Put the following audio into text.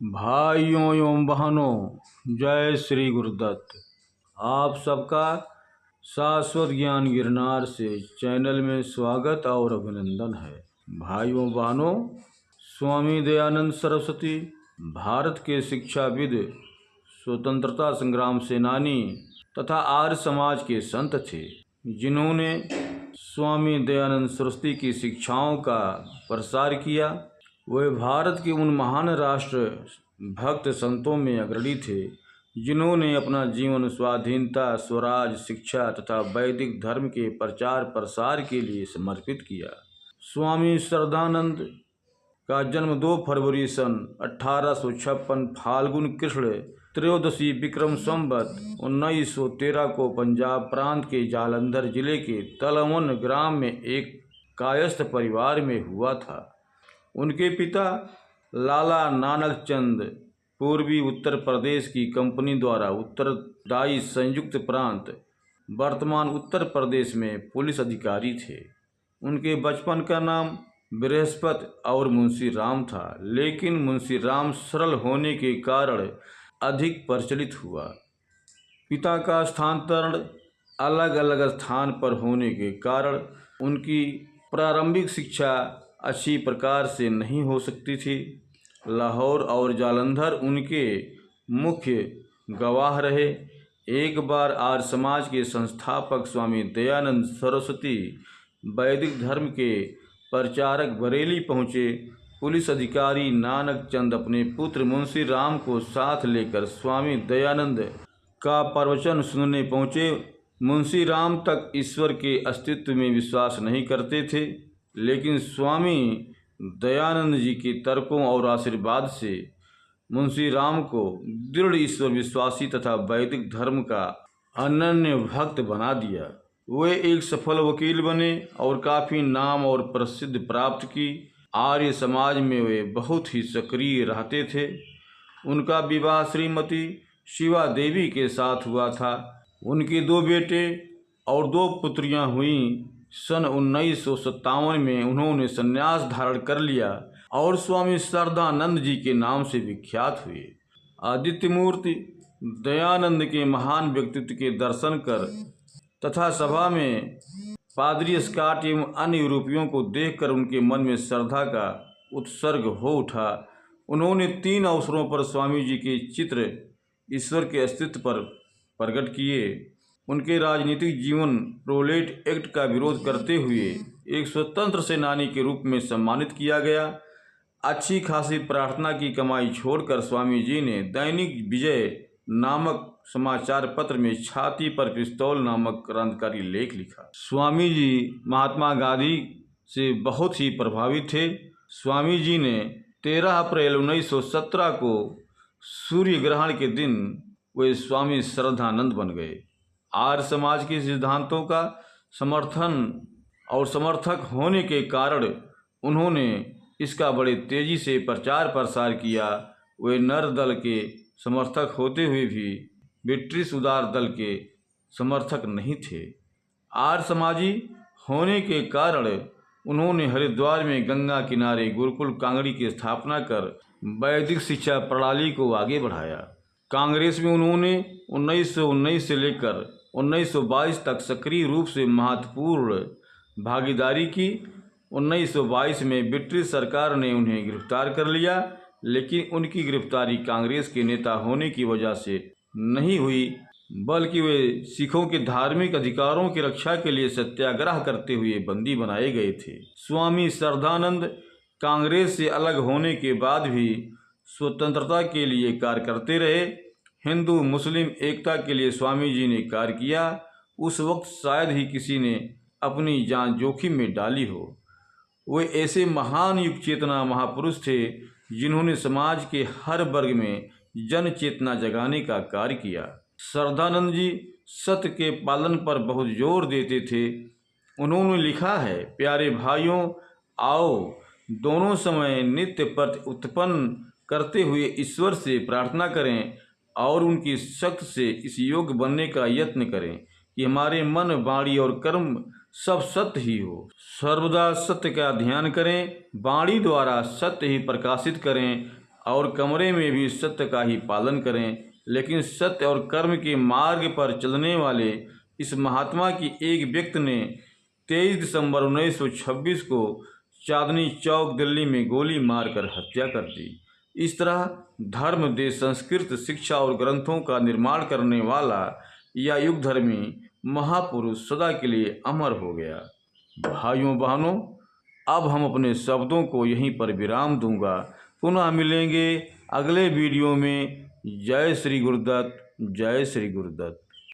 भाइयों एवं बहनों, जय श्री गुरुदत्त। आप सबका शाश्वत ज्ञान गिरनार से चैनल में स्वागत और अभिनंदन है। भाइयों बहनों, स्वामी दयानंद सरस्वती भारत के शिक्षाविद, स्वतंत्रता संग्राम सेनानी तथा आर्य समाज के संत थे, जिन्होंने स्वामी दयानंद सरस्वती की शिक्षाओं का प्रसार किया। वे भारत के उन महान राष्ट्र भक्त संतों में अग्रणी थे, जिन्होंने अपना जीवन स्वाधीनता, स्वराज, शिक्षा तथा वैदिक धर्म के प्रचार प्रसार के लिए समर्पित किया। स्वामी श्रद्धानंद का जन्म 2 फरवरी सन 1856 फाल्गुन कृष्ण त्रयोदशी विक्रम संवत 1913 को पंजाब प्रांत के जालंधर जिले के तलवन ग्राम में एक कायस्थ परिवार में हुआ था। उनके पिता लाला नानक चंद पूर्वी उत्तर प्रदेश की कंपनी द्वारा उत्तरदायी संयुक्त प्रांत, वर्तमान उत्तर प्रदेश में पुलिस अधिकारी थे। उनके बचपन का नाम बृहस्पति और मुंशी राम था, लेकिन मुंशी राम सरल होने के कारण अधिक प्रचलित हुआ। पिता का स्थानांतरण अलग अलग स्थान पर होने के कारण उनकी प्रारंभिक शिक्षा अच्छी प्रकार से नहीं हो सकती थी। लाहौर और जालंधर उनके मुख्य गवाह रहे। एक बार आर्य समाज के संस्थापक स्वामी दयानंद सरस्वती वैदिक धर्म के प्रचारक बरेली पहुँचे। पुलिस अधिकारी नानक चंद अपने पुत्र मुंशी राम को साथ लेकर स्वामी दयानंद का प्रवचन सुनने पहुँचे। मुंशी राम तक ईश्वर के अस्तित्व में विश्वास नहीं करते थे, लेकिन स्वामी दयानंद जी के तर्कों और आशीर्वाद से मुंशी राम को दृढ़ ईश्वर विश्वासी तथा वैदिक धर्म का अनन्य भक्त बना दिया। वे एक सफल वकील बने और काफ़ी नाम और प्रसिद्धि प्राप्त की। आर्य समाज में वे बहुत ही सक्रिय रहते थे। उनका विवाह श्रीमती शिवा देवी के साथ हुआ था। उनके 2 बेटे और 2 पुत्रियां हुईं। सन 1957 में उन्होंने संन्यास धारण कर लिया और स्वामी श्रद्धानंद जी के नाम से विख्यात हुए। आदित्य मूर्ति दयानंद के महान व्यक्तित्व के दर्शन कर तथा सभा में पादरी स्कॉट एवं अन्य यूरोपियों को देखकर उनके मन में श्रद्धा का उत्सर्ग हो उठा। उन्होंने 3 अवसरों पर स्वामी जी के चित्र ईश्वर के अस्तित्व पर प्रकट किए। उनके राजनीतिक जीवन प्रोलेट एक्ट का विरोध करते हुए एक स्वतंत्र सेनानी के रूप में सम्मानित किया गया। अच्छी खासी प्रार्थना की कमाई छोड़कर स्वामी जी ने दैनिक विजय नामक समाचार पत्र में छाती पर पिस्तौल नामक क्रांतिकारी लेख लिखा। स्वामी जी महात्मा गांधी से बहुत ही प्रभावित थे। स्वामी जी ने 13 अप्रैल 1917 को सूर्य ग्रहण के दिन वे स्वामी श्रद्धानंद बन गए। आर्य समाज के सिद्धांतों का समर्थन और समर्थक होने के कारण उन्होंने इसका बड़े तेजी से प्रचार प्रसार किया। वे नर दल के समर्थक होते हुए भी ब्रिटिश उदार दल के समर्थक नहीं थे। आर्य समाजी होने के कारण उन्होंने हरिद्वार में गंगा किनारे गुरुकुल कांगड़ी की स्थापना कर वैदिक शिक्षा प्रणाली को आगे बढ़ाया। कांग्रेस में उन्होंने 1919 से लेकर 1922 तक सक्रिय रूप से महत्वपूर्ण भागीदारी की। 1922 में ब्रिटिश सरकार ने उन्हें गिरफ्तार कर लिया, लेकिन उनकी गिरफ्तारी कांग्रेस के नेता होने की वजह से नहीं हुई, बल्कि वे सिखों के धार्मिक अधिकारों की रक्षा के लिए सत्याग्रह करते हुए बंदी बनाए गए थे। स्वामी श्रद्धानंद कांग्रेस से अलग होने के बाद भी स्वतंत्रता के लिए कार्य करते रहे। हिंदू मुस्लिम एकता के लिए स्वामी जी ने कार्य किया। उस वक्त शायद ही किसी ने अपनी जान जोखिम में डाली हो। वे ऐसे महान युग चेतना महापुरुष थे, जिन्होंने समाज के हर वर्ग में जन चेतना जगाने का कार्य किया। श्रद्धानंद जी सत्य के पालन पर बहुत जोर देते थे। उन्होंने लिखा है, प्यारे भाइयों, आओ दोनों समय नित्य प्रति उत्पन्न करते हुए ईश्वर से प्रार्थना करें और उनकी शक्ति से इस योग्य बनने का यत्न करें कि हमारे मन, वाणी और कर्म सब सत्य ही हो। सर्वदा सत्य का ध्यान करें, वाणी द्वारा सत्य ही प्रकाशित करें और कमरे में भी सत्य का ही पालन करें। लेकिन सत्य और कर्म के मार्ग पर चलने वाले इस महात्मा की एक व्यक्ति ने 23 दिसंबर 1926 को चांदनी चौक दिल्ली में गोली मारकर हत्या कर दी। इस तरह धर्म, देश, संस्कृत, शिक्षा और ग्रंथों का निर्माण करने वाला यह युग धर्मी महापुरुष सदा के लिए अमर हो गया। भाइयों बहनों, अब हम अपने शब्दों को यहीं पर विराम दूंगा। पुनः मिलेंगे अगले वीडियो में। जय श्री गुरुदत्त, जय श्री गुरुदत्त।